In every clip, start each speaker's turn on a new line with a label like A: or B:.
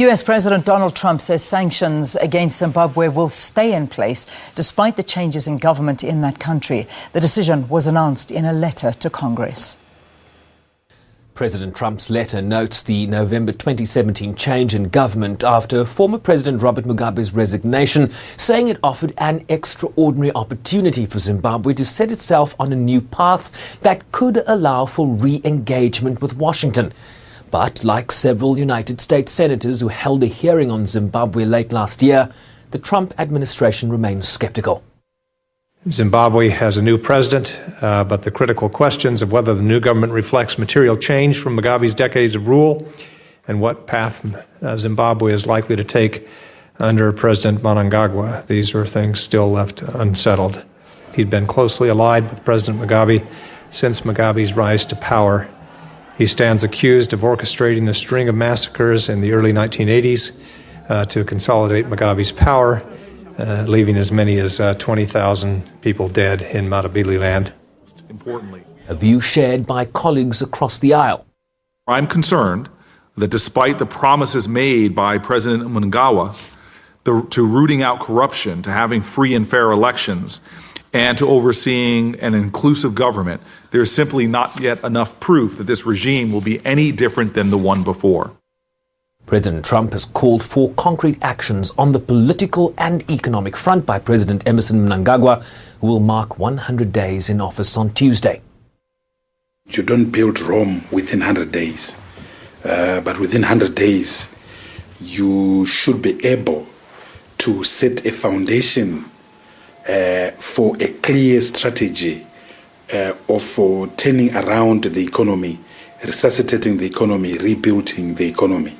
A: US President Donald Trump says sanctions against Zimbabwe will stay in place despite the changes in government in that country. The decision was announced in a letter to Congress.
B: President Trump's letter notes the November 2017 change in government after former President Robert Mugabe's resignation, saying it offered an extraordinary opportunity for Zimbabwe to set itself on a new path that could allow for re-engagement with Washington. But like several United States senators who held a hearing on Zimbabwe late last year, the Trump administration remains skeptical.
C: Zimbabwe has a new president, but the critical questions of whether the new government reflects material change from Mugabe's decades of rule and what path Zimbabwe is likely to take under President Mnangagwa, these are things still left unsettled. He'd been closely allied with President Mugabe since Mugabe's rise to power. He stands accused of orchestrating a string of massacres in the early 1980s to consolidate Mugabe's power, leaving as many as 20,000 people dead in Matabeleland.
D: Importantly,
B: a view shared by colleagues across the aisle.
D: I'm concerned that despite the promises made by President Mnangagwa to rooting out corruption, to having free and fair elections, and to overseeing an inclusive government, there is simply not yet enough proof that this regime will be any different than the one before.
B: President Trump has called for concrete actions on the political and economic front by President Emmerson Mnangagwa, who will mark 100 days in office on Tuesday.
E: You don't build Rome within 100 days, but within 100 days, you should be able to set a foundation for a clear strategy of turning around the economy, resuscitating the economy, rebuilding the economy.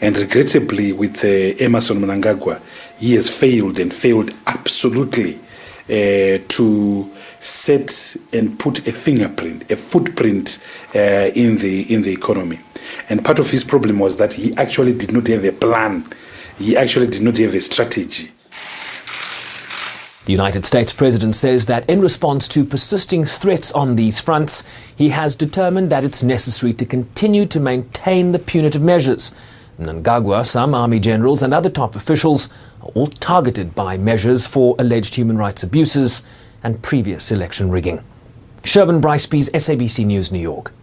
E: And regrettably, with Emmerson Mnangagwa, he has failed and failed absolutely to set and put a fingerprint, a footprint in the economy. And part of his problem was that he actually did not have a plan. He actually did not have a strategy.
B: The United States president says that in response to persisting threats on these fronts, he has determined that it's necessary to continue to maintain the punitive measures. Mnangagwa, some army generals and other top officials are all targeted by measures for alleged human rights abuses and previous election rigging. Shervin Brycebees, SABC News, New York.